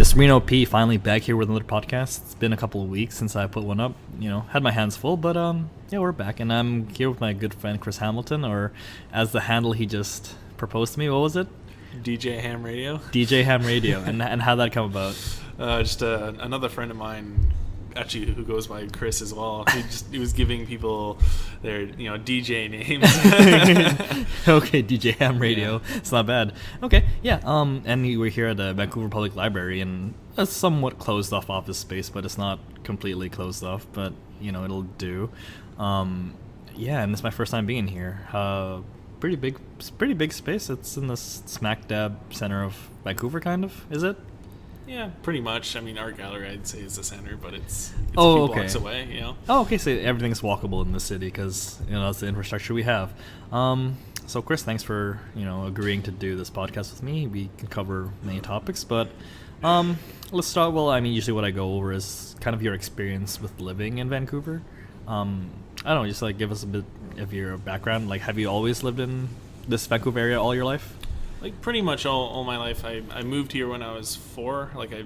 This Reno P finally back here with another podcast. It's been a couple of weeks since I put one up. Had my hands full, but yeah, we're back, and I'm here with my good friend Chris Hamilton, or as the handle he just proposed to me. What was it? DJ Ham Radio. DJ Ham Radio, and how'd that come about? Just another friend of mine, actually, who goes by Chris as well. He was giving people their DJ names. Okay, DJ Ham Radio. Yeah. It's not bad. Okay, yeah. And we're here at the Vancouver Public Library in a somewhat closed off office space, but it's not completely closed off. But it'll do. Yeah, and it's my first time being here. Pretty big space. It's in the smack dab center of Vancouver, kind of. Is it? Yeah, pretty much. I mean, art gallery, I'd say, is the center, but it's a few blocks away, Oh, okay, so everything's walkable in the city because, that's the infrastructure we have. So, Chris, thanks for, agreeing to do this podcast with me. We can cover many topics, but let's start. Well, usually what I go over is kind of your experience with living in Vancouver. I don't know, just, give us a bit of your background. Have you always lived in this Vancouver area all your life? Pretty much all my life. I moved here when I was 4. I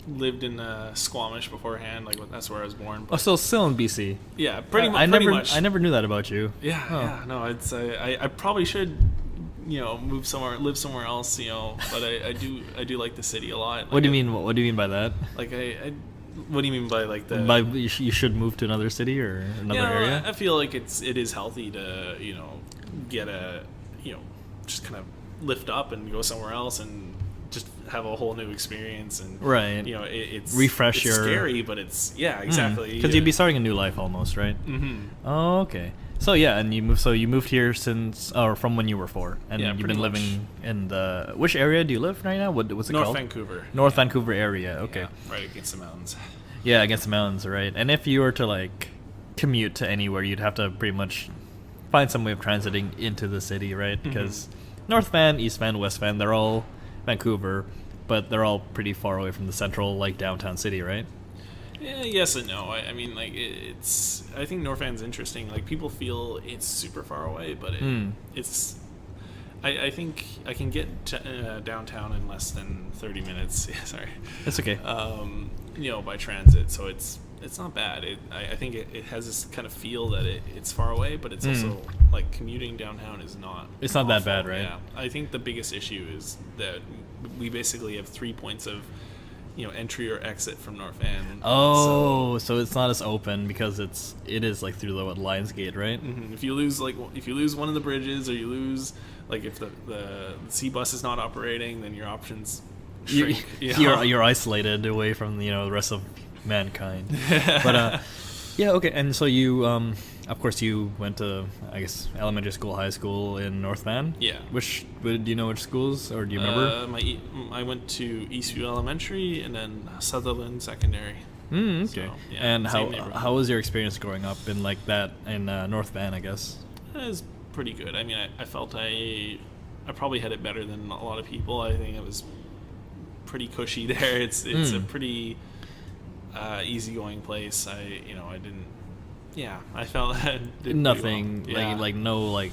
lived in Squamish beforehand. That's where I was born. But so still in BC. Yeah, pretty much. I never knew that about you. Yeah, yeah. No, it's I probably should live somewhere else. But I do like the city a lot. What do you mean? What do you mean by that? What do you mean by the? By you should move to another city or another area? I feel like it is healthy to get just kind of lift up and go somewhere else and just have a whole new experience and right. It's refresh it's your scary, but it's exactly because you'd be starting a new life almost, right? Mm-hmm. Oh, okay. So yeah, and you moved here since or from when you were 4, and you've been living in the which area do you live right now? What's it called? North Vancouver. North Vancouver area. Okay. Yeah, right against the mountains. Yeah, against the mountains, right? And if you were to commute to anywhere, you'd have to pretty much find some way of transiting into the city, right? Because North Van, East Van, West Van, they're all Vancouver, but they're all pretty far away from the central, downtown city, right? Yeah, yes and no. I mean, it's. I think North Van's interesting. People feel it's super far away, but it's. I think I can get downtown in less than 30 minutes. Yeah, sorry. It's okay. By transit, so it's not bad. I think it has this kind of feel that it's far away, but it's also commuting downtown is not. It's not that bad, right? Yeah, I think the biggest issue is that we basically have 3 points of, entry or exit from North Van. Oh, so it's not as open because it is through the Lions Gate, right? Mm-hmm. If you lose one of the bridges, or you lose if the C bus is not operating, then your options shrink. You're isolated away from the rest of mankind. But yeah, okay. And so you of course you went to, I guess, elementary school, high school in North Van. Yeah. Do you know which schools, or do you remember? I went to Eastview Elementary and then Sutherland Secondary. Okay. So, yeah, and how was your experience growing up in that in North Van, I guess? It was pretty good. I mean, I felt I probably had it better than a lot of people. I think it was pretty cushy there. It's a pretty easygoing place. I didn't. Yeah, I felt I did nothing well. Yeah. no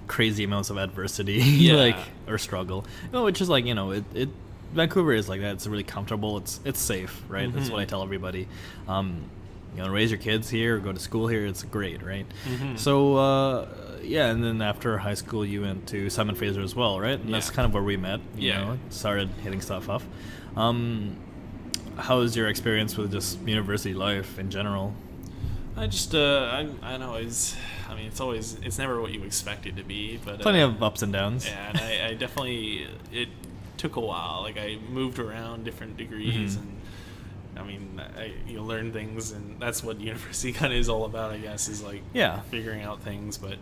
crazy amounts of adversity, yeah. or struggle. Which is it. Vancouver is like that. It's really comfortable. It's safe, right? That's what I tell everybody. Raise your kids here, go to school here. It's great, right? So yeah, and then after high school, you went to Simon Fraser as well, right? And that's kind of where we met. Started hitting stuff off. How was your experience with just university life in general? I just I know it's never what you expect it to be, but plenty of ups and downs. Yeah, and I definitely, it took a while. I moved around different degrees, and I mean, you learn things, and that's what university kind of is all about, I guess, is figuring out things. But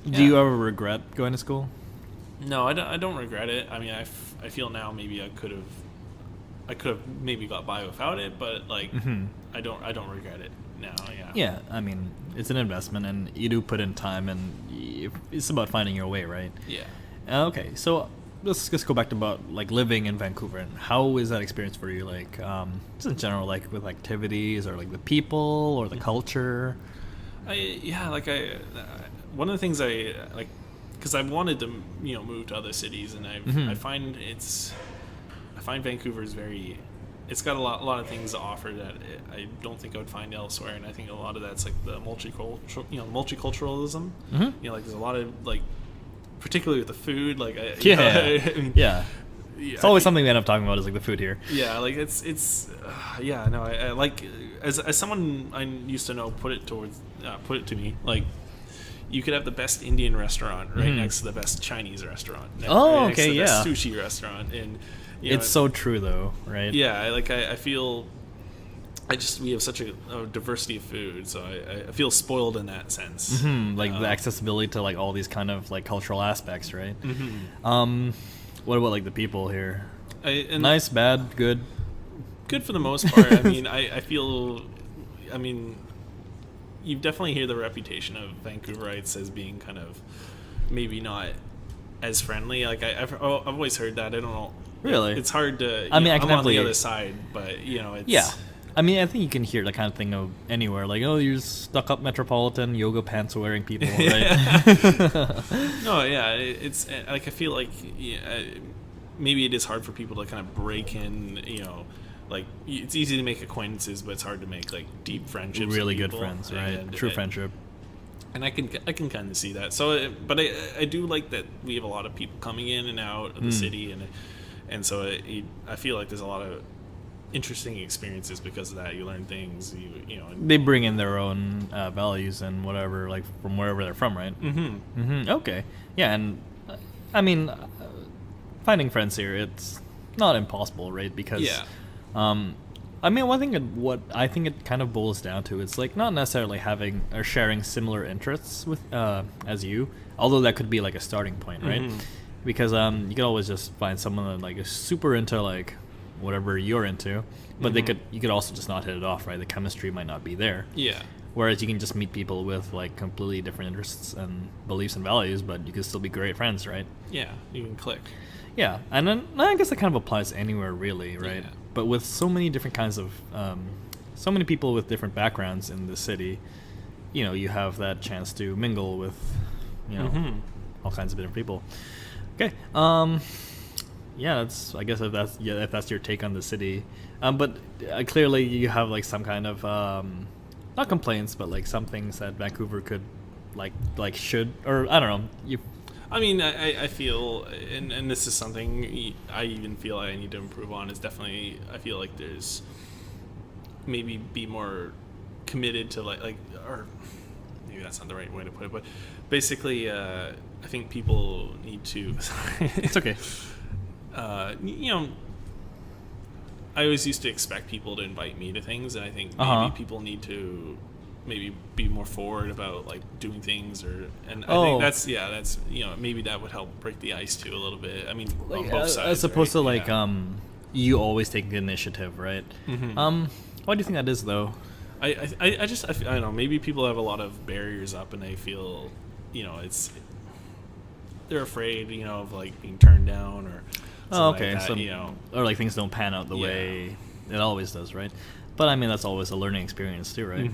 do you ever regret going to school? No, I don't regret it. I mean, I feel now maybe I could have maybe got by without it, but I don't regret it now. Yeah, I mean, it's an investment, and you do put in time, and it's about finding your way, right? Yeah. Okay, so let's just go back to about living in Vancouver, and how is that experience for you? Just in general, with activities, or the people, or the culture. One of the things I like, because I wanted to move to other cities, and I find Vancouver is very it's got a lot of things to offer that I don't think I would find elsewhere, and I think a lot of that's like the multiculturalism. Like there's a lot of like, particularly with the food, like I mean, it's always something we end up talking about is like the food here. Yeah, like it's I like as someone I used to know put it to me, like you could have the best Indian restaurant right next to the best Chinese restaurant. Next to the best sushi restaurant, and it's so true though, right? Yeah, I feel we have such a diversity of food, so I feel spoiled in that sense. Like the accessibility to like all these kind of like cultural aspects, right? What about like the people here? Nice, bad, good? Good for the most part. I mean, I feel, you definitely hear the reputation of Vancouverites as being kind of maybe not as friendly. Like I've always heard that. I don't know. Really? It's hard to. I mean, I'm on the other side, but it's. Yeah. I mean, I think you can hear that kind of thing of anywhere. Like, oh, you're stuck up metropolitan yoga pants wearing people, right? No, yeah, it's like I feel like maybe it is hard for people to kind of break in. Like it's easy to make acquaintances, but it's hard to make like deep friendships. Really good friends, right? True friendship. And I can kind of see that. So, but I do like that we have a lot of people coming in and out of the city, and so I feel like there's a lot of interesting experiences because of that. You learn things. They bring in their own values and whatever, like from wherever they're from, right? Okay, yeah, and I mean, finding friends here, it's not impossible, right? Because I mean, what I think it kind of boils down to, it's like not necessarily having or sharing similar interests with as you, although that could be like a starting point, right? Because you could always just find someone that like is super into like whatever you're into, but you could also just not hit it off, right? The chemistry might not be there. Yeah. Whereas you can just meet people with like completely different interests and beliefs and values, but you can still be great friends, right? Yeah, you can click. Yeah, and then I guess that kind of applies anywhere, really, right? Yeah. But with so many different kinds of, so many people with different backgrounds in the city, you have that chance to mingle with, all kinds of different people. Okay, yeah, I guess if that's your take on the city, but clearly you have like some kind of not complaints, but like some things that Vancouver could like should, or I don't know. I mean, I feel, and this is something I even feel I need to improve on, is definitely, I feel like there's maybe be more committed to like or maybe that's not the right way to put it, but basically, I think people need to. It's okay. I always used to expect people to invite me to things, and I think maybe people need to maybe be more forward about like doing things, I think that's maybe that would help break the ice too a little bit. I mean, like, on both sides, as opposed to like you always take the initiative, right? Why do you think that is though? I don't know, maybe people have a lot of barriers up and they feel they're afraid of like being turned down or something like that, or like things don't pan out the way it always does, right? But I mean, that's always a learning experience too, right?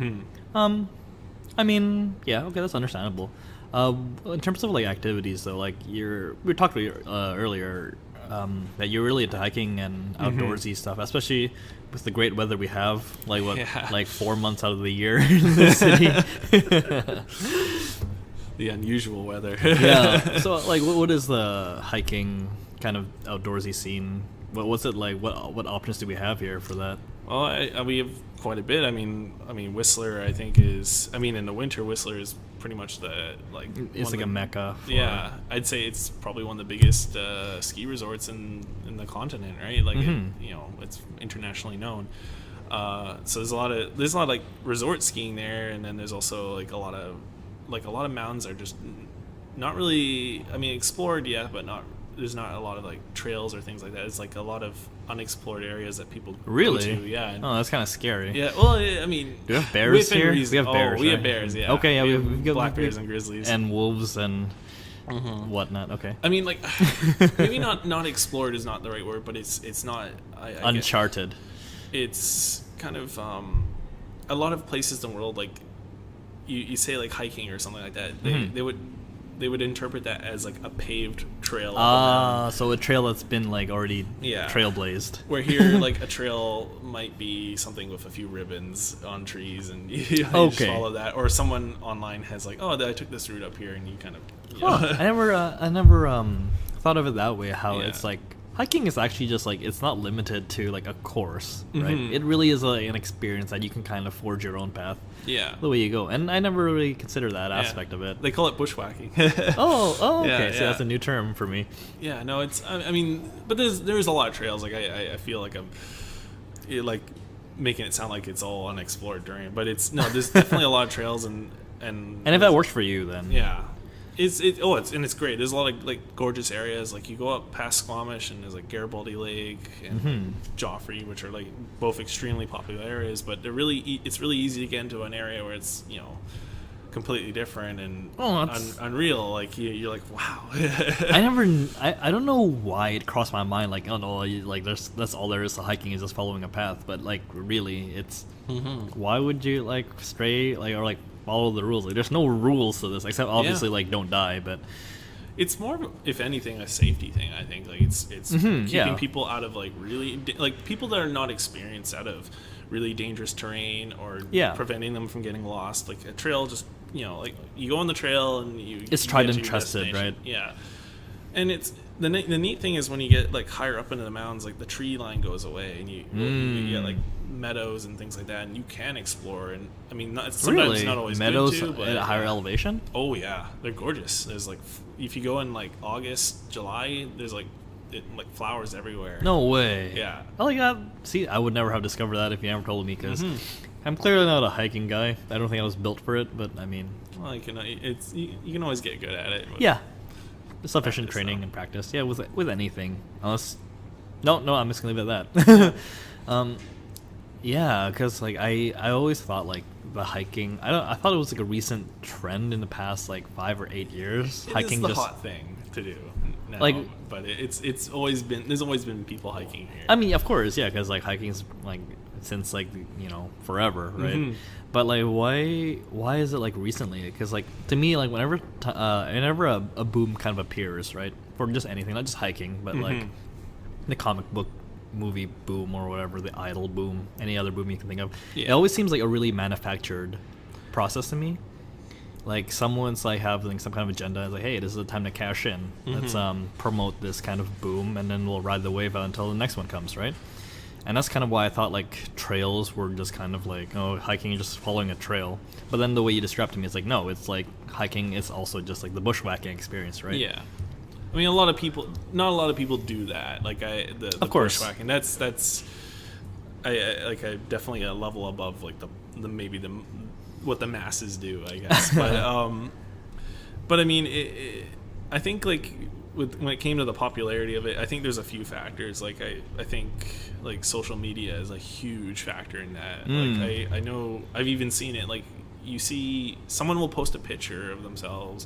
I mean, yeah, okay, that's understandable. In terms of like activities though, like we talked earlier that you're really into hiking and outdoorsy stuff, especially with the great weather we have, like 4 months out of the year in the city. The unusual weather. Yeah. So like, what is the hiking kind of outdoorsy scene? What's it like? What options do we have here for that? Well, we have quite a bit. I mean, Whistler, I think is. I mean, in the winter, Whistler is pretty much it's like a mecca. I'd say it's probably one of the biggest ski resorts in the continent, right? Like, it's internationally known. So there's a lot of like resort skiing there, and then there's also like a lot of mountains are just not really. I mean, explored, but not. There's not a lot of like trails or things like that. It's like a lot of unexplored areas that people go to. Yeah. That's kind of scary. Yeah. Well, I mean, do we have bears here? We have bears. We have bears. Yeah. Okay. Yeah. We have black bears and grizzlies and wolves and whatnot. Okay. I mean, like maybe not explored is not the right word, but it's not uncharted. It's kind of a lot of places in the world, like you say like hiking or something like that. They would interpret that as like a paved trail. Up so a trail that's been like already Yeah. trailblazed. Where here, like a trail might be something with a few ribbons on trees, and you just Okay. follow that. Or someone online has like, oh, I took this route up here, and you kind of. Huh. I never thought of it that way. How Yeah. it's like hiking is actually just like it's not limited to like a course, right? Mhm. It really is an experience that you can kind of forge your own path Yeah. the way you go. And I never really considered that Yeah. aspect of it. They call it bushwhacking. Oh, okay. Yeah, So yeah. that's a new term for me. Yeah, no, it's. I mean, but there's a lot of trails. Like I feel like like making it sound like it's all unexplored during, but it's no. There's definitely a lot of trails and. And if that works for you, then Yeah, it's great. There's a lot of like gorgeous areas. Like you go up past Squamish and there's like Garibaldi Lake and Joffrey, which are like both extremely popular areas. But it's really easy to get into an area where it's completely different and unreal. Like you're like, wow. I don't know why it crossed my mind like, oh no, like that's all there is to hiking is just following a path. But like really, it's why would you like stray like or like follow the rules? Like there's no rules to this except obviously like don't die. But It's more, if anything, a safety thing. I think like it's keeping yeah. people out of like really like people that are not experienced out of really dangerous terrain or preventing them from getting lost. Like a trail, just like you go on the trail and it's you tried get to and your trusted, destination. right? Yeah, and it's the neat thing is when you get like higher up into the mountains, like the tree line goes away and you get like meadows and things like that, and you can explore. And I mean, sometimes Really? it's not always Meadows good too, but at a higher elevation. Oh yeah, they're gorgeous. There's like if you go in like August, July, there's like flowers everywhere. No way. Yeah. Oh my god. See, I would never have discovered that if you never told me because I'm clearly not a hiking guy. I don't think I was built for it, but I mean, Well, you can always get good at it. yeah, sufficient Practice, training though. and practice. Yeah, with anything. Unless, no, I'm just gonna leave it at that. Yeah, because like I always thought like the hiking. I thought it was like a recent trend in the past like 5 or 8 years. Hiking Hiking is the just hot thing to do now, Like- but it's always been there's always been people hiking here. I mean, of course, yeah, because like hiking's like since like forever, right? But like, why is it like recently? Because like to me, like whenever a boom kind of appears, right, for just anything, not just hiking, but like the comic book movie boom or whatever, the idol boom, any other boom you can think of, it always seems like a really manufactured process to me. Like someone's like having some kind of agenda. It's like, hey, this is the time to cash in. Let's promote this kind of boom, and then we'll ride the wave out until the next one comes, right? And that's kind of why I thought like trails were just kind of like, oh, hiking is just following a trail. But then the way you described to me is like, no, it's like hiking is also just like the bushwhacking experience, right? Yeah. I mean, not a lot of people do that. Like the Of course. bushwhacking. That's I definitely a level above like the maybe the what the masses do, I guess. But I mean, I think like when it came to the popularity of it, I think there's a few factors. Like I think like social media is a huge factor in that. Like I know I've even seen it. Like you see someone will post a picture of themselves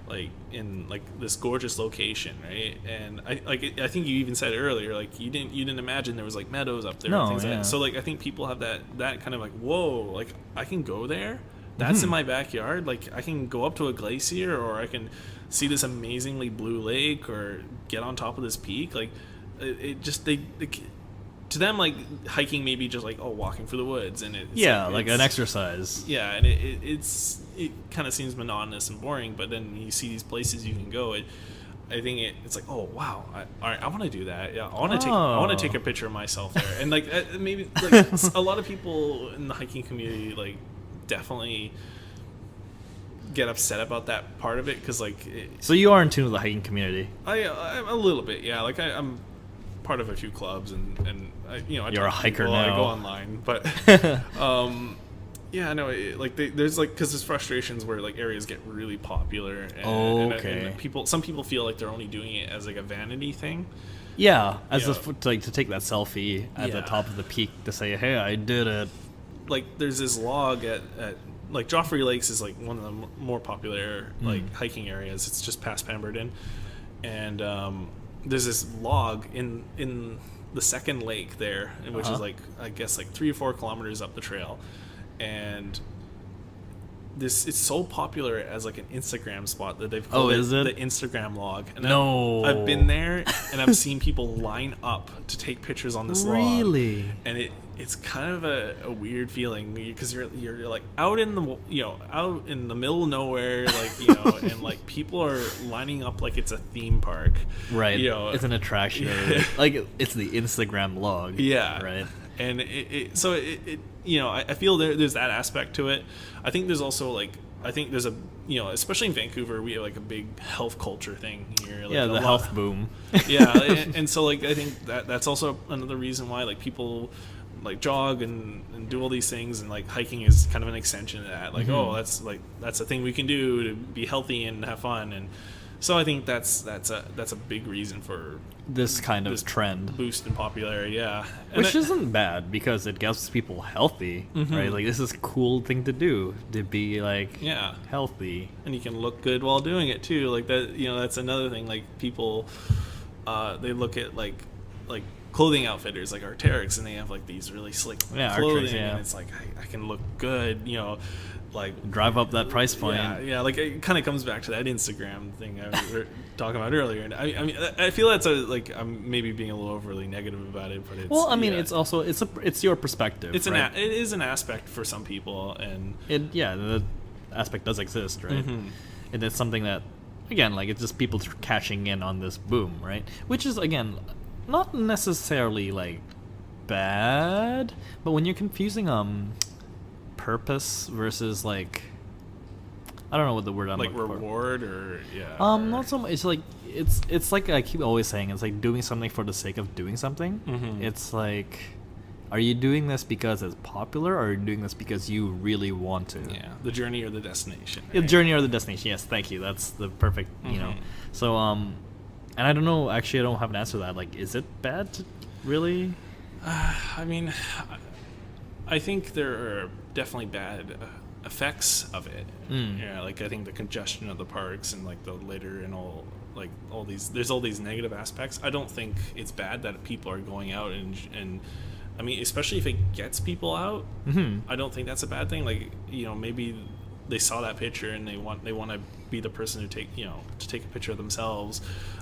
like in like this gorgeous location, right? And I think you even said it earlier, like you didn't imagine there was like meadows up there and things like that. So like I think people have that kind of like, whoa, like I can go there, that's in my backyard, like I can go up to a glacier, or I can see this amazingly blue lake, or get on top of this peak. Like it just to them, like hiking may be just like walking through the woods, and it's like an exercise. Yeah, and it kind of seems monotonous and boring, but then you see these places you can go. I think it's like, oh wow, all right, I want to do that. Yeah, I want to take a picture of myself there, and like maybe like a lot of people in the hiking community like definitely get upset about that part of it, because like So you are in tune with the hiking community. I'm a little bit, yeah. Like I'm part of a few clubs, and I You're talk a to hiker people, now. I go online, but yeah, no, like there's like, because there's frustrations where like areas get really popular, and, and some people feel like they're only doing it as like a vanity thing. Yeah, to take that selfie at the Yeah. top of the peak to say, hey, I did it. Like there's this log at like Joffrey Lakes is like one of the more popular like hiking areas. It's just past Pemberton, and there's this log in the second lake there, which is like I guess like 3 or 4 kilometers up the trail, and it's so popular as like an Instagram spot that they've called is it? the Instagram log. And No. I've been there and I've seen people line up to take pictures on this log. Really? And it's kind of a weird feeling because you're like out in the out in the middle of nowhere, like and like people are lining up like it's a theme park, Right? It's an attraction. Like it's the Instagram log. Yeah. Right. And so I feel there's that aspect to it. I think there's also there's a especially in Vancouver we have like a big health culture thing here. Like The health boom. Yeah, and so like I think that's also another reason why like people like jog and do all these things, and like hiking is kind of an extension of that. Like that's a thing we can do to be healthy and have fun, and so I think that's a big reason for this kind of trend boost in popularity. Yeah, which isn't bad because it gets people healthy, right? Like this is a cool thing to do, to be like healthy, and you can look good while doing it too. Like that, that's another thing. Like people, they look at like clothing outfitters like Arc'teryx, and they have like these really slick clothing, and it's like I can look good, like drive up that price point. Yeah, like it kind of comes back to that Instagram thing I was talking about earlier, and I mean I feel that's I'm maybe being a little overly negative about it, but it's it's also it's your perspective. It is an aspect for some people, and the aspect does exist, right? And it's something that again, like it's just people catching in on this boom, right? Which is again not necessarily like bad, but when you're confusing purpose versus like I don't know what the word I'm like looking reward for. Not so much. It's like it's like I keep always saying, it's like doing something for the sake of doing something. It's like, are you doing this because it's popular, or are you doing this because you really want to? The journey or the destination, right? The journey or the destination. Yes, thank you, that's the perfect so and I don't know, actually I don't have an answer to that. Like, is it bad to really I mean, I think there are definitely bad effects of it. Like I think the congestion of the parks and like the litter and all there's all these negative aspects. I don't think it's bad that people are going out and I mean, especially if it gets people out, I don't think that's a bad thing. Like, maybe they saw that picture and they want to be the person to take a picture of themselves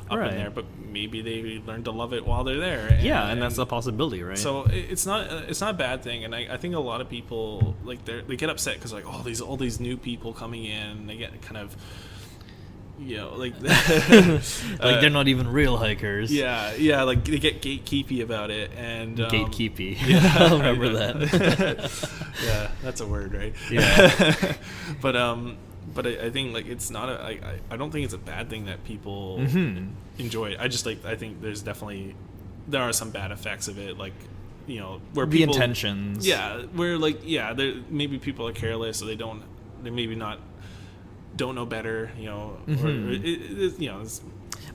up in there, but maybe they learn to love it while they're there. And that's a possibility, right? So it's not a bad thing, and I think a lot of people like they get upset because like all these new people coming in, they get kind of like like they're not even real hikers. Like they get gatekeepy about it, and gatekeepy. I'll remember that. Yeah, that's a word, right? Yeah. But I think like it's not I don't think it's a bad thing that people enjoy it. I just I think there are some bad effects of it, like where the people, intentions. Where maybe people are careless, or they maybe don't know better, or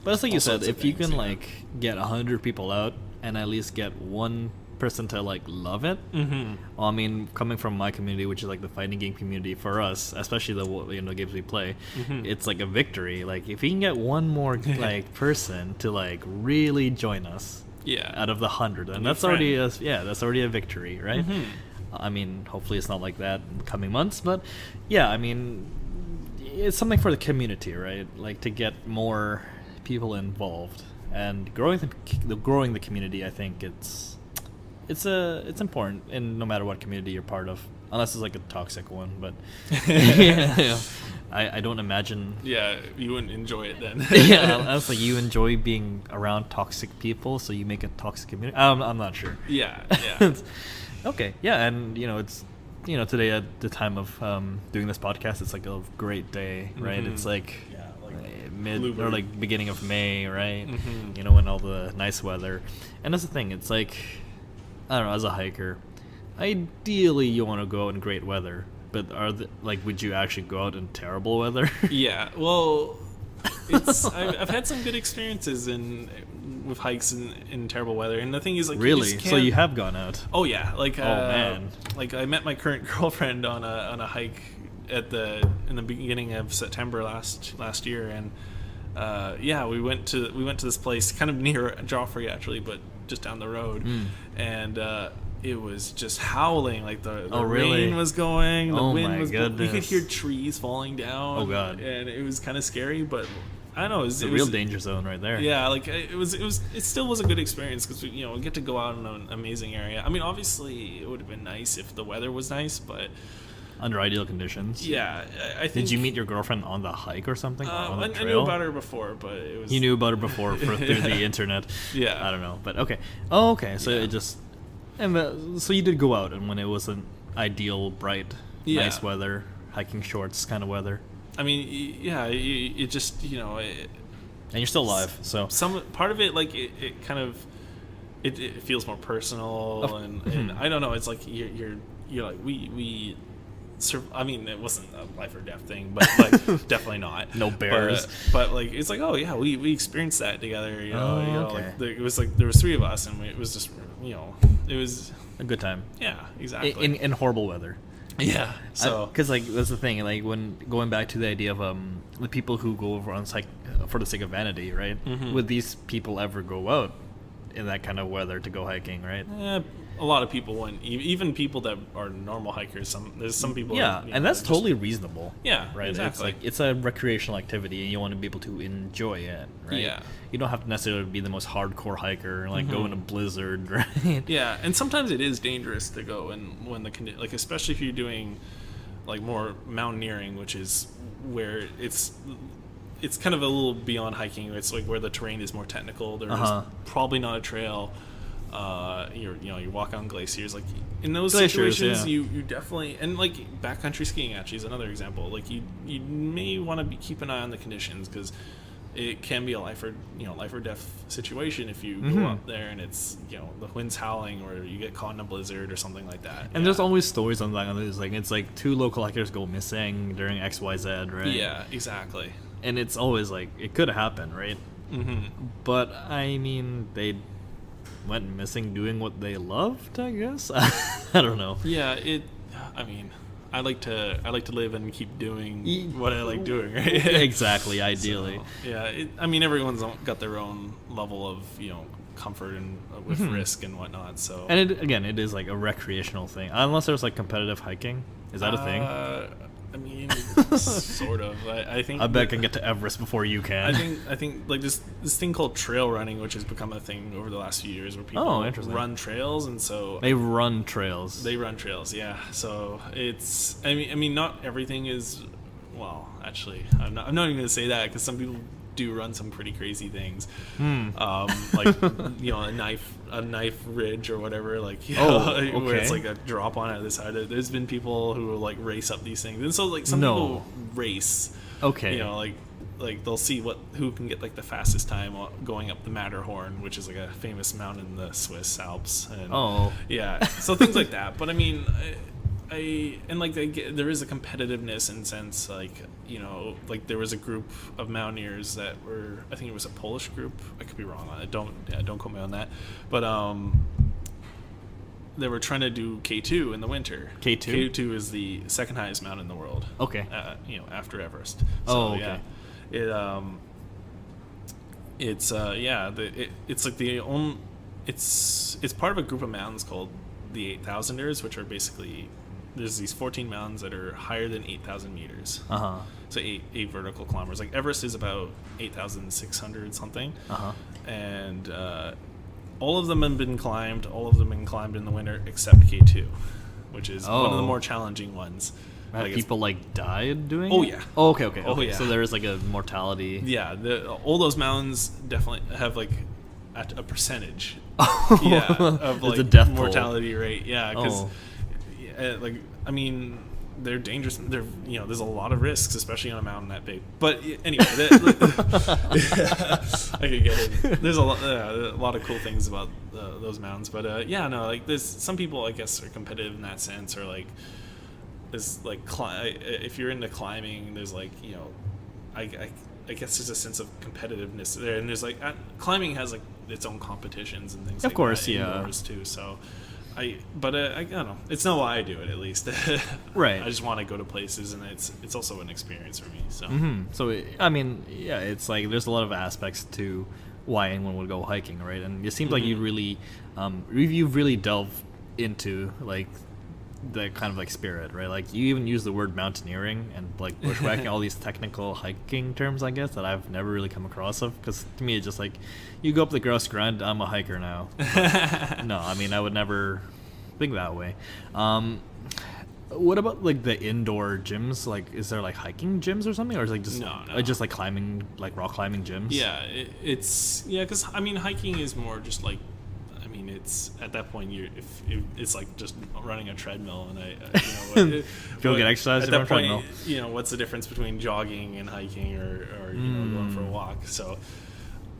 but it's like you said, if you can like get 100 people out and at least get one person to like love it. Well, I mean, coming from my community, which is like the fighting game community, for us, especially the games we play, it's like a victory. Like if we can get one more like person to like really join us, out of the 100, and that's already a victory, right? I mean, hopefully it's not like that in the coming months, but I mean, it's something for the community, right? Like to get more people involved and growing the community. I think it's important, and no matter what community you're part of, unless it's like a toxic one. But I don't imagine. Yeah, you wouldn't enjoy it then. Honestly, you enjoy being around toxic people, so you make a toxic community. I'm not sure. Yeah. Okay, and it's today at the time of doing this podcast, it's like a great day, right? It's like mid or like beginning of May, right? When all the nice weather, and that's the thing. It's like, I don't know, as a hiker, ideally you want to go out in great weather, but would you actually go out in terrible weather? Well, I've had some good experiences with hikes in terrible weather, and the thing is, like, really, so you have gone out? Oh yeah, like man, like I met my current girlfriend on a hike in the beginning of September last year, and we went to this place kind of near Joffrey actually, but just down the road, and it was just howling. Like the really? rain was going, the Oh wind my was going. You could goodness. hear trees falling down. Oh, God. And it was kind of scary, but I don't know. It's a real danger zone right there. Yeah, like it still was a good experience because we get to go out in an amazing area. I mean, obviously it would have been nice if the weather was nice, but Under ideal conditions. yeah, I think. Did you meet your girlfriend on the hike or something? Or on the I trail? knew about her before, but it was. You knew about her before through the internet. Yeah. I don't know, but okay. Oh, okay. So Yeah. it just, so you did go out, and when it wasn't ideal, bright, nice weather, hiking shorts kind of weather, I mean, yeah, it just and you're still alive. So some part of it, like it kind of it feels more personal, and I don't know. It's like you're like we. I mean, it wasn't a life or death thing, but like definitely not. No bears. But like it's like, oh yeah, we experienced that together. Okay. Like it was like there was 3 of us, and it was just it was a good time. yeah, exactly. In horrible weather. Yeah. So because like that's the thing, like when going back to the idea of the people who go over on for the sake of vanity, right? Mhm. Would these people ever go out in that kind of weather to go hiking, right? a lot of people wouldn't. Even people that are normal hikers. There's some people. Yeah, that, and that's just- totally reasonable. Yeah, right. exactly. It's a recreational activity, and you want to be able to enjoy it, right? Yeah. You don't have to necessarily be the most hardcore hiker, like go Mhm. in a blizzard, right? Yeah, and sometimes it is dangerous to go, and when like especially if you're doing like more mountaineering, which is where it's kind of a little beyond hiking. It's like where the terrain is more technical. There's probably not a trail. You walk on glaciers. Like in those Glaciers, situations, yeah. you definitely, and like backcountry skiing actually is another example. Like you may want to keep an eye on the conditions because it can be a life or death situation if you go up there and it's the wind's howling or you get caught in a blizzard or something like that. And there's always stories on that. It's like 2 local hikers go missing during XYZ, right? Yeah, exactly. And it's always like it could happen, right? Mm-hmm. But I mean, they went missing doing what they loved, I guess. I don't know. Yeah, I mean, I like to live and keep doing what I like doing, right? Exactly, ideally. So, yeah, I mean, everyone's got their own level of comfort and with risk and whatnot. So, And it is like a recreational thing, unless there's like competitive hiking. Is that a thing? I mean, sort of. I think I bet I can get to Everest before you can. I think like this thing called trail running, which has become a thing over the last few years, where people interesting. run trails, and so They run trails. They run trails, yeah. So it's. I mean, not everything is. Well, actually, I'm not even going to say that because some people do run some pretty crazy things, like a knife ridge or whatever, like where it's like a drop on either side. There's been people who will like race up these things, and so like some people race. Okay. Like they'll see who can get like the fastest time going up the Matterhorn, which is like a famous mountain in the Swiss Alps. And, yeah, so things like that. But I mean, there is a competitiveness in sense, like like there was a group of mountaineers that were, I think it was a Polish group. I could be wrong on it. Don't quote me on that. But they were trying to do K2 in the winter. K2? K2 is the second highest mountain in the world. Okay. After Everest. So, okay. Yeah, it's like it's part of a group of mountains called the 8,000ers, which are basically there's these 14 mountains that are higher than 8,000 meters. So eight vertical kilometers. Like Everest is about 8,600 something. And all of them have been climbed. All of them have been climbed in the winter except K2, which is one of the more challenging ones. Have people like died doing Oh it? yeah. Oh, okay. Oh yeah. So there's like a mortality. Yeah, all those mountains definitely have like a percentage. Of like It's a death toll. mortality rate. Yeah, because like I mean they're dangerous. There's a lot of risks, especially on a mountain that big. But anyway, I could get it. There's a lot of cool things about those mountains. But there's some people I guess are competitive in that sense, or like. Is like if you're into climbing, there's like I guess there's a sense of competitiveness there, and there's like climbing has like its own competitions and things. Of like course, that yeah. Indoors too. So I don't know. It's not why I do it, at least. Right. I just want to go to places, and it's also an experience for me. So. So I mean, yeah, it's like there's a lot of aspects to why anyone would go hiking, right? And it seems like you really, you've really delved into like the kind of like spirit, right? Like you even use the word mountaineering and like bushwhacking, all these technical hiking terms, I guess, that I've never really come across of. Because to me, it's just like you go up the gross grind. I'm a hiker now. No, I mean I would never think that way. What about like the indoor gyms? Like, is there like hiking gyms or something, or is it like just just like climbing, like rock climbing gyms? Yeah, it's because I mean hiking is more just like. I mean, it's at that point it's like just running a treadmill, and feel good exercise at that point. Treadmill. What's the difference between jogging and hiking, or going for a walk? So,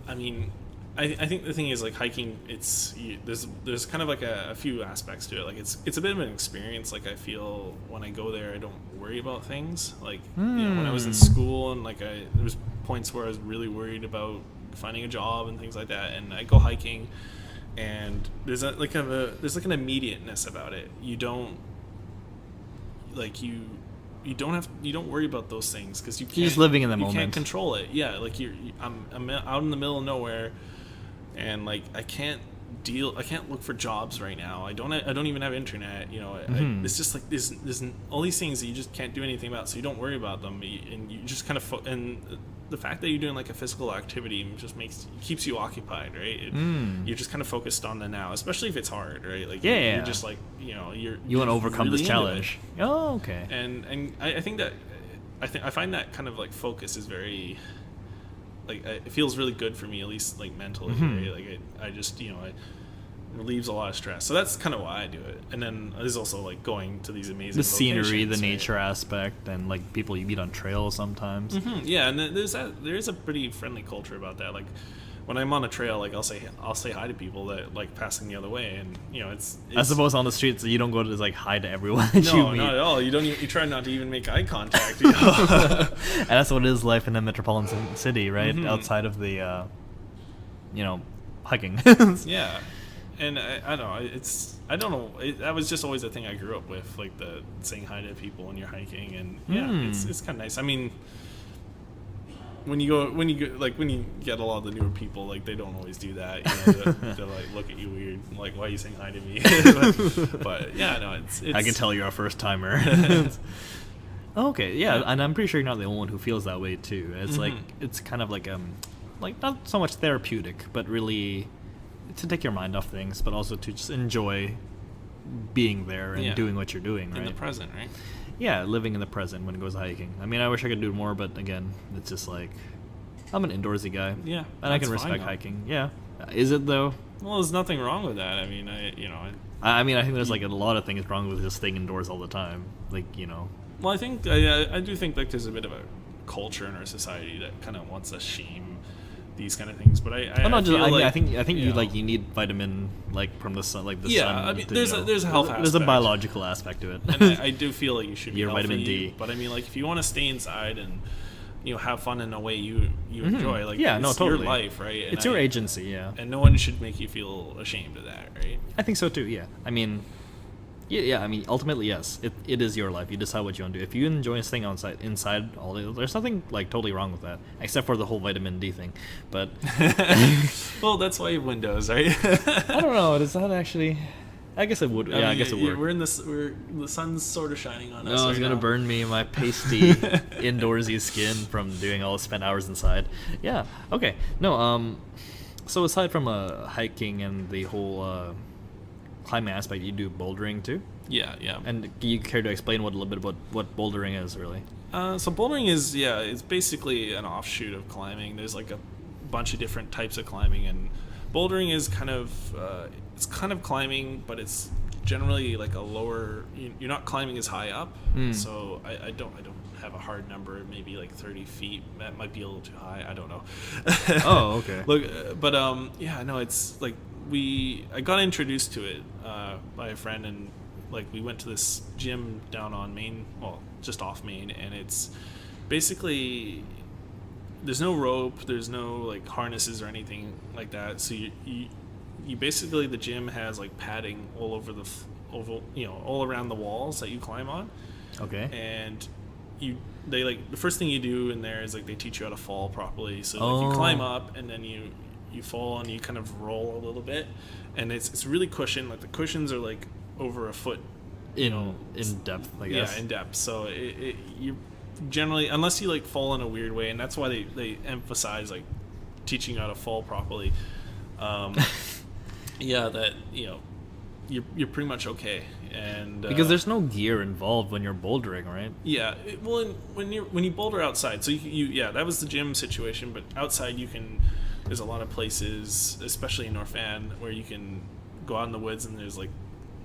I mean, I think the thing is like hiking. There's kind of like a few aspects to it. Like it's a bit of an experience. Like I feel when I go there, I don't worry about things. Like when I was in school, and like there was points where I was really worried about finding a job and things like that, and I go hiking. And there's like an immediateness about it. You don't worry about those things because you're just living in the moment. You can't control it. Yeah, like I'm out in the middle of nowhere, and like I can't look for jobs right now. I don't even have internet. It's just like there's all these things that you just can't do anything about. So you don't worry about them, and you just kind of and the fact that you're doing like a physical activity just keeps you occupied, right? You're just kind of focused on the now, especially if it's hard, right? Like you're just like you want to overcome really this challenge. Oh, okay. And I think that I find that kind of like focus is very like it feels really good for me, at least like mentally, right? Like I just it relieves a lot of stress, so that's kind of why I do it. And then there's also like going to these amazing scenery, the right? nature aspect, and like people you meet on trails sometimes. Yeah, and there is a pretty friendly culture about that. Like when I'm on a trail, like I'll say hi to people that like passing the other way, and it's I suppose on the streets you don't go to just like hi to everyone that you meet. Not at all. You try not to even make eye contact. And that's what it is like in a metropolitan city, right? Outside of the hiking. Yeah. And I don't know. That was just always a thing I grew up with, like the saying hi to people when you're hiking, and it's kind of nice. I mean, when you get a lot of the newer people, like they don't always do that. They'll like look at you weird, like why are you saying hi to me? but yeah, no, it's I can tell you're a first timer. Okay, yeah, and I'm pretty sure you're not the only one who feels that way too. It's like it's kind of like not so much therapeutic, but really to take your mind off things, but also to just enjoy being there and doing what you're doing, right? In the present, right? Yeah, living in the present when it goes hiking. I mean, I wish I could do more, but again, it's just like I'm an indoorsy guy. Yeah, and I can respect hiking. Yeah, is it though? Well, there's nothing wrong with that. I mean, I think there's like a lot of things wrong with just staying indoors all the time. Like Well, I think I do think like there's a bit of a culture in our society that kind of wants to shame these kind of things, but I think you need vitamin like from the sun, like the sun. I mean, there's a health aspect. There's a biological aspect to it, and I do feel like you should be your healthy, vitamin D. But I mean, like if you want to stay inside and have fun in a way you enjoy, like totally. Your life, right? And it's your agency, yeah. And no one should make you feel ashamed of that, right? I think so too. Yeah, I mean. Yeah, I mean, ultimately, yes. It is your life. You decide what you want to do. If you enjoy staying inside all day, there's nothing like totally wrong with that, except for the whole vitamin D thing. But well, that's why you have windows, right? I don't know. Does that actually? I guess it would. I guess it would. The sun's sort of shining on us. No, it's gonna burn me, my pasty indoorsy skin from doing all spent hours inside. Yeah. Okay. No. So aside from hiking and the whole climbing aspect, you do bouldering too? Yeah. And do you care to explain a little bit about what bouldering is, really? So bouldering is, it's basically an offshoot of climbing. There's like a bunch of different types of climbing, and bouldering is kind of climbing, but it's generally like a lower. You're not climbing as high up, so I don't have a hard number. Maybe like 30 feet. That might be a little too high. I don't know. Oh, okay. Look, but no, it's like. I got introduced to it by a friend, and like we went to this gym down on Main, well, just off Main, and it's basically there's no rope, there's no like harnesses or anything like that. So you basically the gym has like padding all over all around the walls that you climb on. Okay. And they like the first thing you do in there is like they teach you how to fall properly. So like you climb up and then you fall and you kind of roll a little bit, and it's really cushioned. Like the cushions are like over a foot in depth, I guess. Yeah, in depth. So you generally, unless you like fall in a weird way, and that's why they emphasize like teaching you how to fall properly. Yeah, that you're pretty much okay. And because there's no gear involved when you're bouldering, right? Yeah, when you boulder outside, so you that was the gym situation, but outside there's a lot of places, especially in North Van, where you can go out in the woods and there's like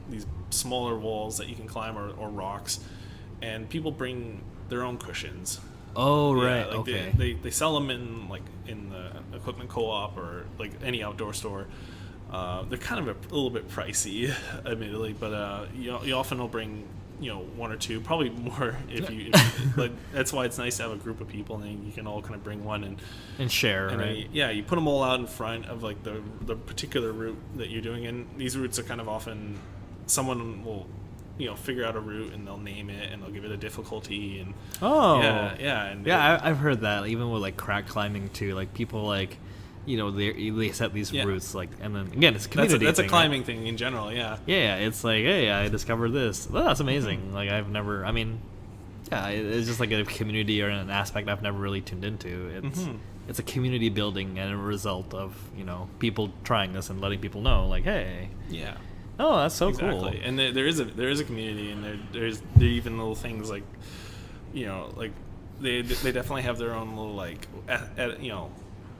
these smaller walls that you can climb or rocks, and people bring their own cushions. Oh, right. Yeah, like okay. they sell them in the equipment co-op or like any outdoor store. They're kind of a little bit pricey, admittedly, but you often will bring one or two, probably more if you like. That's why it's nice to have a group of people, and then you can all kind of bring one and share. And right? You put them all out in front of like the particular route that you're doing, and these routes are kind of often someone will figure out a route and they'll name it and they'll give it a difficulty and I've heard that even with like crack climbing too, like people like they set these routes like, and then again it's a community that's a climbing thing in general. It's like, hey, I discovered this. Well, that's amazing. Like I've never, I mean, it's just like a community or an aspect I've never really tuned into. It's a community building and a result of people trying this and letting people know like, hey, oh, that's so cool. And there is a community, and there even little things like like they definitely have their own little like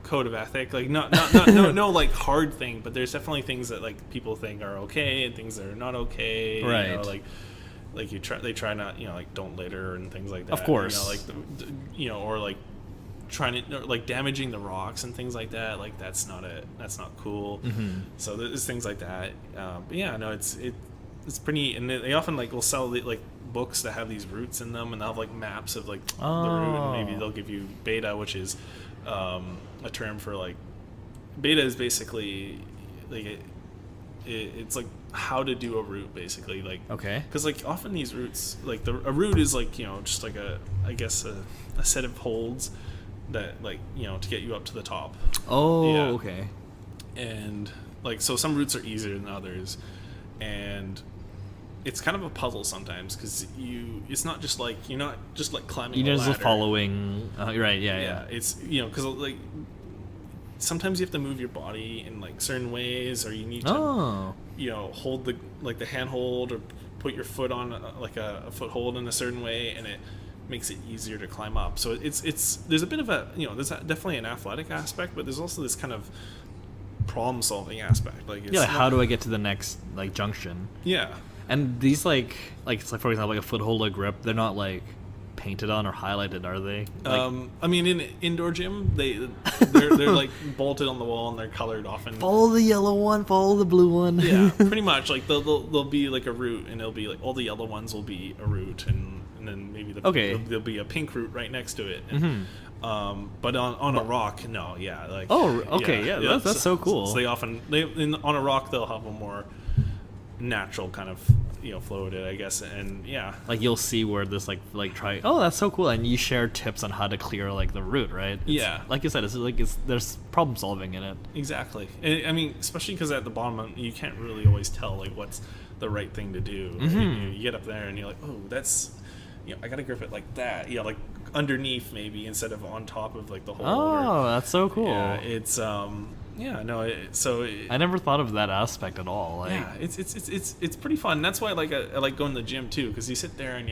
code of ethic, like no like hard thing, but there's definitely things that like people think are okay and things that are not okay, right? Like they try not like don't litter and things like that, of course, or like trying to like damaging the rocks and things like that, like that's not cool. So there's things like that, but it's pretty, and they often like will sell like books that have these routes in them, and they'll have like maps of like the route, and maybe they'll give you beta, which is a term for like beta is basically like it's like how to do a route, basically, like, okay, because like often these routes, like a route is like just like I guess a set of holds that like to get you up to the top. Okay. And like so some routes are easier than others, and it's kind of a puzzle sometimes because it's not just like you're not just like climbing. You're just following, right? Yeah. It's because like sometimes you have to move your body in like certain ways, or you need to hold the handhold or put your foot on like a foothold in a certain way, and it makes it easier to climb up. So it's there's a bit of a there's definitely an athletic aspect, but there's also this kind of problem solving aspect. Like it's how do I get to the next like junction? Yeah. And these like for example, like a foothold or grip, they're not like painted on or highlighted, are they? Like, I mean, in indoor gym, they're like bolted on the wall and they're colored often. Follow the yellow one, follow the blue one. Yeah, pretty much. Like they'll be like a route, and it'll be like all the yellow ones will be a route, and then maybe there'll be a pink route right next to it. And, but on a rock, no, like that's so cool. So they often on a rock they'll have a more natural kind of floated, I guess, and like you'll see where this like try. Oh, that's so cool, and you share tips on how to clear like the route, right? Like you said, there's problem solving in it. Exactly. I mean, especially because at the bottom you can't really always tell like what's the right thing to do. Right? You get up there and you're like, oh, that's I gotta grip it like that. Like underneath maybe instead of on top of like the hole. Oh, that's so cool. Yeah, it's I never thought of that aspect at all. Like, it's pretty fun. That's why I like going to the gym too, because you sit there and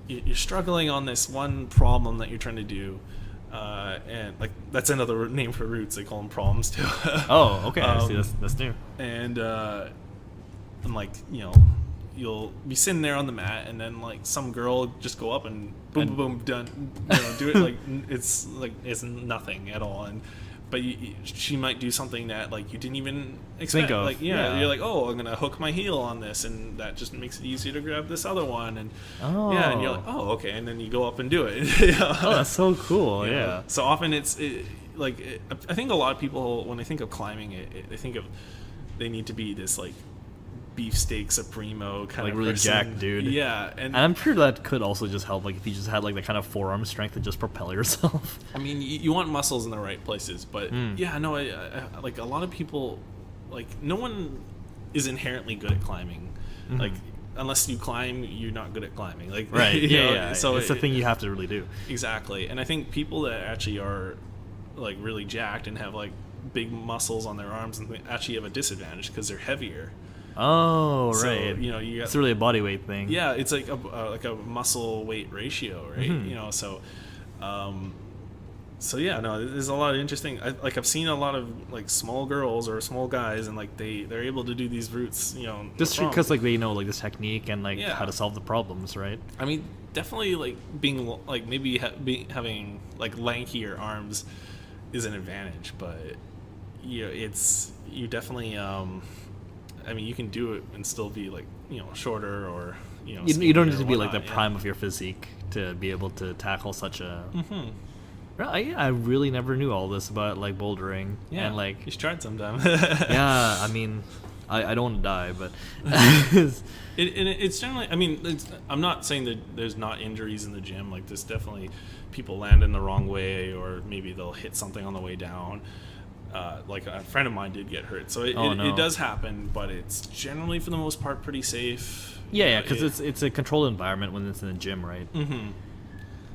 you're struggling on this one problem that you're trying to do, and like that's another name for routes. They call them problems too. Oh, okay. I see. That's new. And like you'll be sitting there on the mat, and then like some girl just go up and boom, boom, done. Do it like it's nothing at all, but she might do something that like you didn't even expect. Think of. Like you're like, oh, I'm gonna hook my heel on this, and that just makes it easier to grab this other one, and and you're like, oh, okay, and then you go up and do it. Oh, that's so cool. Yeah. So often I think a lot of people when they think of climbing, they think of they need to be this like beefsteak supremo kind of really person. Jacked dude. Yeah, and I'm sure that could also just help, like if you just had like the kind of forearm strength to just propel yourself. I mean, you want muscles in the right places, but I like a lot of people, like no one is inherently good at climbing. Like, unless you climb, you're not good at climbing. Like, Right. you Yeah, know, yeah. So it's the thing you have to really do. Exactly. And I think people that actually are like really jacked and have like big muscles on their arms and actually have a disadvantage because they're heavier. Oh, So, right. you know, you got, it's really a body weight thing. yeah, it's like a muscle weight ratio, right? You know, so yeah, no, there's a lot of interesting. I've seen a lot of like small girls or small guys, and like they're able to do these routes, you know, Just because like they know like this technique and like Yeah. how to solve the problems, right? I mean, definitely like being like maybe having like lankier arms is an advantage, but you know, you definitely I mean, you can do it and still be like, you know, shorter or, you know, You don't need to or be like the whatnot, prime of your physique to be able to tackle such a. Mm-hmm. I really never knew all this about like bouldering. Yeah, And like you should try it sometime. yeah, I mean, I don't want to die, but It's generally, I mean, I'm not saying that there's not injuries in the gym. Like, there's definitely people land in the wrong way, or maybe they'll hit something on the way down. Like a friend of mine did get hurt, so it does happen, but it's generally for the most part pretty safe. yeah, because it's a controlled environment when it's in the gym, right? Mm-hmm.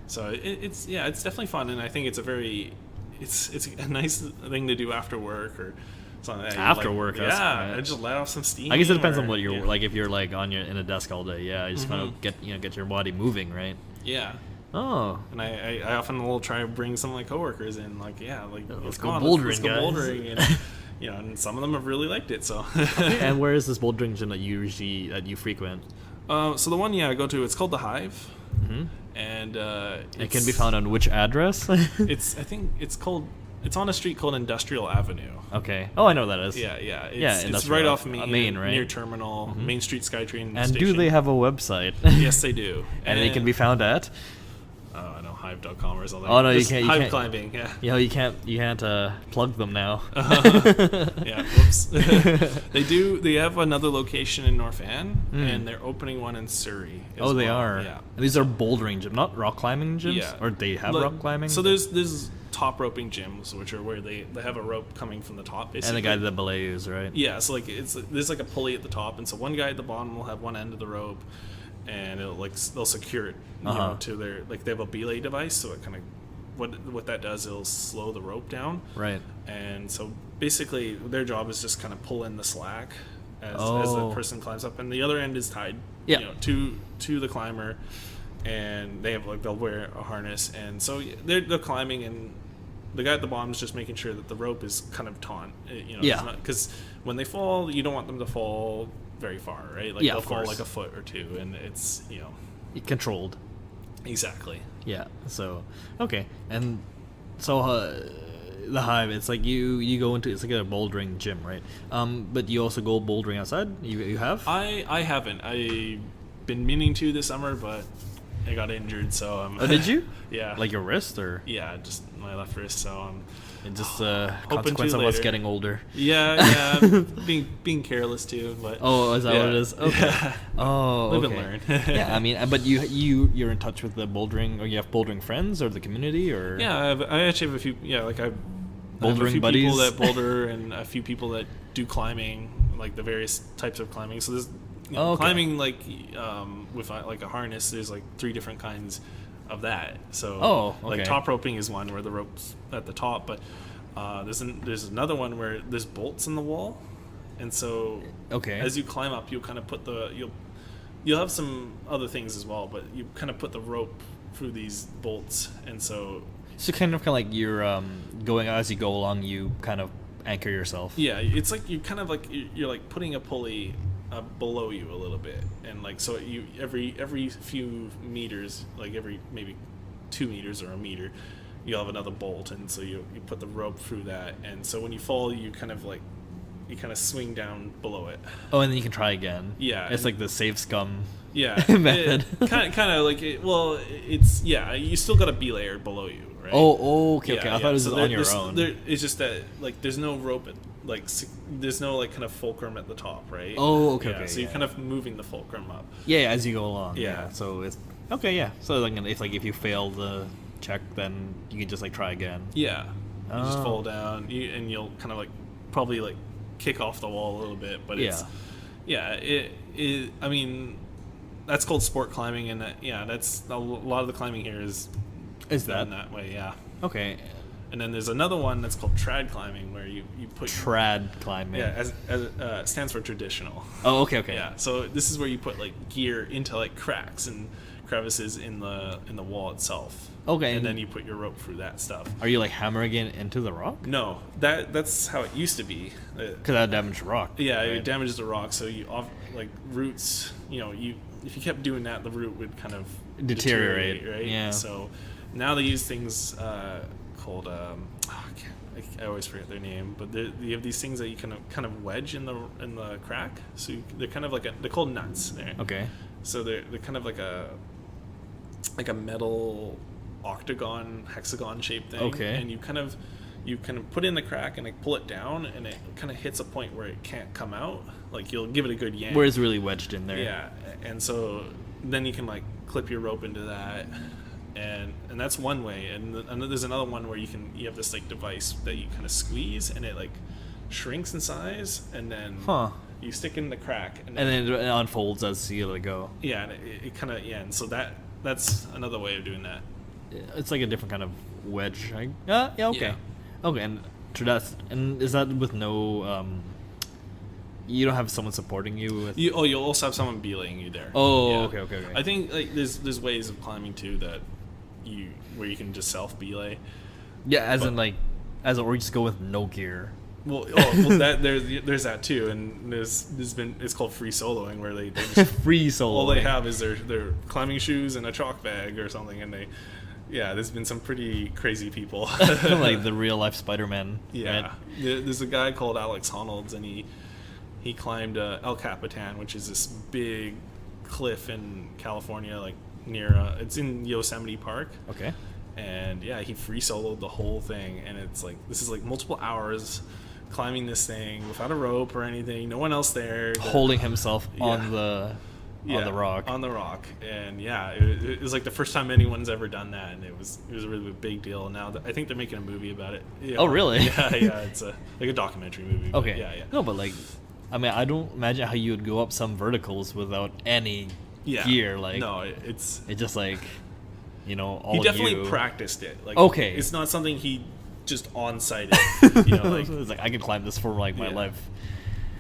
So it's definitely fun, and I think it's a nice thing to do after work or something. After work, that's yeah, right. just let off some steam. I guess it depends on what you're yeah. like. If you're like in a desk all day, yeah, you just kind of get your body moving, right? Yeah. Oh, And I often will try to bring some of my coworkers in, like, yeah, like, let's come go on, bouldering, let's go guys. bouldering, and you know, and some of them have really liked it. So, and where is this bouldering gym that you frequent? so the one I go to, it's called the Hive, Mm-hmm. and It can be found on which address? I think it's on a street called Industrial Avenue. Okay. Oh, I know what that is. Yeah, it's Industrial right off Main, right? near Terminal, Main Street SkyTrain And station. do they have a website? Yes, they do, And it can be found at. I know Hive.com or something. Oh no, you Just can't. You Hive can't. climbing, yeah. You know, you can't plug them now. Yeah, whoops. They have another location in North Van, and they're opening one in Surrey. Oh, they well. are. Yeah. And these are bouldering gyms, not rock climbing gyms. Yeah. Or they have Like, rock climbing. So there's top roping gyms, which are where they have a rope coming from the top, basically. and the guy that belays, right? Yeah, so like there's like a pulley at the top, and so one guy at the bottom will have one end of the rope, and they'll secure it, you know, to their, like, they have a belay device, so it kind of what that does, it'll slow the rope down. Right. And so basically their job is just kind of pull in the slack as the person climbs up, and the other end is tied, Yeah. you know, to the climber, and they'll wear a harness, and so they're climbing, and the guy at the bottom is just making sure that the rope is kind of taut, you know, Yeah. because when they fall, you don't want them to fall very far, right? Like, Yeah, they'll of fall course. like a foot or two, and it's, you know, Controlled. exactly. Yeah. So okay, and so the Hive, it's like you go into, it's like a bouldering gym, right? But you also go bouldering outside. You have? I haven't. I've been meaning to this summer, but I got injured, so I'm. Oh, did you? Yeah. Like your wrist, or Yeah, just my left wrist. So I'm. it's just Hoping consequence to of us later. getting older? Yeah, being careless too, but. Oh, is that yeah. what it is? Okay. Yeah. Oh, Live okay. and learn. Yeah, I mean, but you're in touch with the bouldering, or you have bouldering friends, or the community, or Yeah, I actually have a few. Yeah, like I have a Bouldering few buddies? people that boulder, and a few people that do climbing, like the various types of climbing. So there's Okay. climbing, like with like a harness. There's like 3 different kinds of that. So okay. like top roping is one where the rope's at the top, but there's another one where there's bolts in the wall, and so Okay. as you climb up, you'll kind of put you'll have some other things as well, but you kind of put the rope through these bolts, and so So kind of like you're going as you go along, you kind of anchor yourself. yeah, it's like you kind of like you're like putting a pulley below you a little bit, and like so you every few meters, like every maybe 2 meters or a meter, you'll have another bolt, and so you put the rope through that, and so when you fall, you kind of swing down below it. Oh, and then you can try again. Yeah, It's and- like the save scum. Yeah, method. Kind of like it, well, it's you still got a B-layer below you, right? Okay. Yeah, I thought it was so on your own. It's just that like there's no rope, there's no like kind of fulcrum at the top, right? Oh, okay, Yeah, okay, so you're yeah. kind of moving the fulcrum up. Yeah, as you go along. Yeah. So it's okay. Yeah. So like if you fail the check, then you can just like try again. Yeah, you just Oh. fall down, and you'll kind of like probably like kick off the wall a little bit, but it's Yeah. Yeah, I mean, that's called sport climbing, and that's a lot of the climbing here is done that way. Yeah. Okay. And then there's another one that's called trad climbing, where you put trad climbing. Yeah, stands for traditional. Oh, okay. Yeah. So this is where you put like gear into like cracks and crevices in the wall itself. Okay. And then you put your rope through that stuff. Are you like hammering it into the rock? No, that's how it used to be. Because that damaged the rock. Yeah, right? it damages the rock. So like roots, if you kept doing that, the root would kind of deteriorate, right? Yeah. So now they use things called I always forget their name, but you have these things that you can kind of wedge in the crack. So they're kind of like they're called nuts. Okay. So they're kind of like a metal octagon, hexagon shaped thing. Okay. And you kind of put in the crack and like pull it down, and it kind of hits a point where it can't come out. Like you'll give it a good yank. Where it's really wedged in there. Yeah, and so then you can like clip your rope into that, and that's one way. And there's another one where you have this like device that you kind of squeeze, and it like shrinks in size, and then you stick in the crack, and then it unfolds as you let it go. Yeah, and it kind of and so that's another way of doing that. It's like a different kind of wedge. Yeah, okay. Yeah. Okay, and is that with no you don't have someone supporting you with You'll also have someone belaying you there. Oh, yeah. Okay. I think like there's ways of climbing too where you can just self belay. Yeah, or you just go with no gear. Well, that there's that too, and it's called free soloing, where they just free solo. All they have is their climbing shoes and a chalk bag or something, and there's been some pretty crazy people, like the real life Spider-Man. Yeah, right? There's a guy called Alex Honolds, and he climbed El Capitan, which is this big cliff in California, like near it's in Yosemite Park. Okay. And yeah, he free soloed the whole thing, and it's like this is like multiple hours climbing this thing without a rope or anything, no one else there, holding himself on the rock. And it was like the first time anyone's ever done that, and it was a really big deal. Now I think they're making a movie about it. Oh, really? Yeah, it's like a documentary movie. Okay. Yeah. No, but like, I mean, I don't imagine how you would go up some verticals without any gear. Like, no, it's just like, all he definitely you. Practiced it. Like, okay, it's not something he just on-sighted. Like it's like I could climb this for like my life.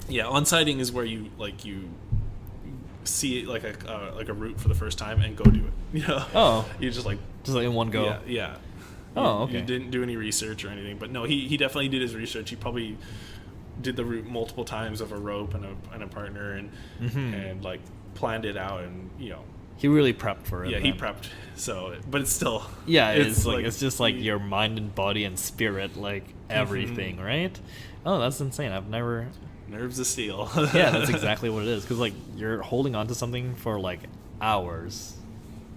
Yeah, on-sighting is where you see it like a route for the first time and go do it. Oh, you just like in one go. Yeah. Oh, okay. You didn't do any research or anything, but no, he definitely did his research. He probably did the route multiple times of a rope and a partner, and like planned it out, and he really prepped for it. Yeah, he prepped. So, but it's still it's just like your mind and body and spirit, like everything, right? Oh, that's insane. I've never. Nerves of steel. Yeah, that's exactly what it is. Because like you're holding on to something for like hours,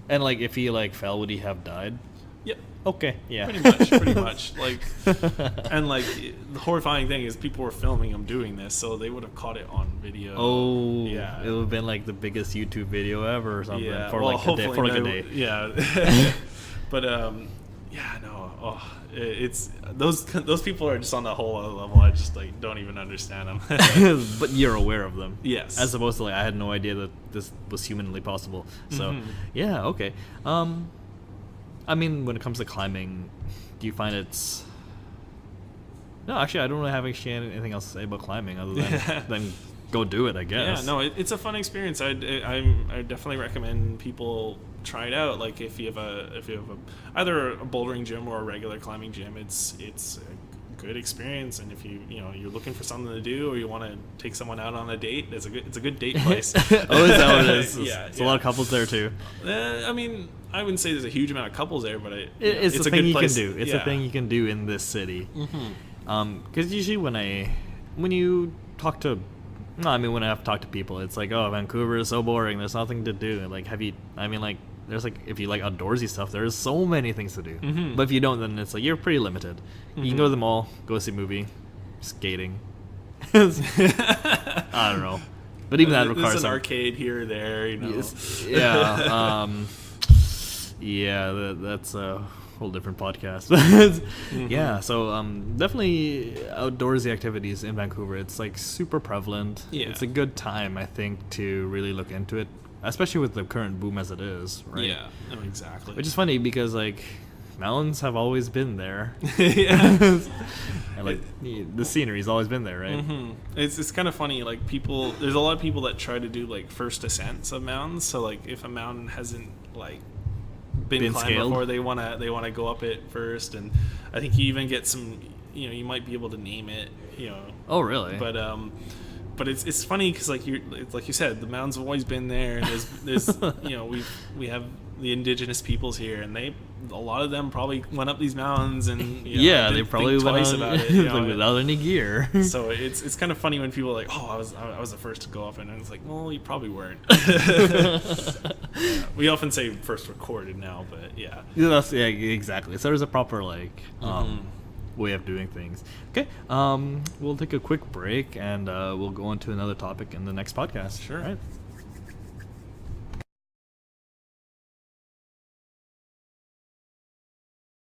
and like if he like fell, would he have died? Yep. Okay. Yeah. Pretty much. Like, and like the horrifying thing is people were filming him doing this, so they would have caught it on video. Oh. Yeah. It would have been like the biggest YouTube video ever or something. Yeah. For like a day. For like a day. Yeah. But yeah, no. Oh, it's those people are just on a whole other level. I just like don't even understand them. But you're aware of them. Yes. As opposed to like I had no idea that this was humanly possible. So yeah. Okay. I mean, when it comes to climbing, do you find it's... No, actually, I don't really have anything else to say about climbing other than go do it, I guess. Yeah, no, it's a fun experience. I definitely recommend people try it out. Like if you have either a bouldering gym or a regular climbing gym, it's a good experience. And if you're looking for something to do, or you want to take someone out on a date, it's a good date place. Oh, is that what it is? Yeah, it's a lot of couples there too. I mean, I wouldn't say there's a huge amount of couples there, but it's a a thing good you place. can do. It's a thing you can do in this city. Because usually when I have to talk to people, it's like, oh, Vancouver is so boring. There's nothing to do. Like, there's like, if you like outdoorsy stuff, there's so many things to do. But if you don't, then it's like you're pretty limited. You can go to the mall, go see a movie, skating. I don't know. But even that requires there's an arcade here or there, Yes, yeah. Yeah, that's whole different podcast. Yeah, so definitely outdoorsy activities in Vancouver. It's like super prevalent. Yeah. It's a good time, I think, to really look into it, especially with the current boom as it is, right? Yeah, no, exactly. Which is funny because like mountains have always been there. Yeah. And like the scenery's always been there, right? It's kind of funny, like there's a lot of people that try to do like first ascents of mountains. So like if a mountain hasn't like been climbed scaled before, they wanna go up it first, and I think you even get some, you might be able to name it, Oh, really? But it's funny because like you said, the mountains have always been there, and there's we have the indigenous peoples here, and a lot of them probably went up these mountains, and they probably think went twice on about it like, without any gear. So it's kind of funny when people are like, oh, I was the first to go up, and it's like, well, you probably weren't. We often say first recorded now, but yeah. Yeah, exactly. So there's a proper like way of doing things. Okay, we'll take a quick break, and we'll go on to another topic in the next podcast. Sure. All right.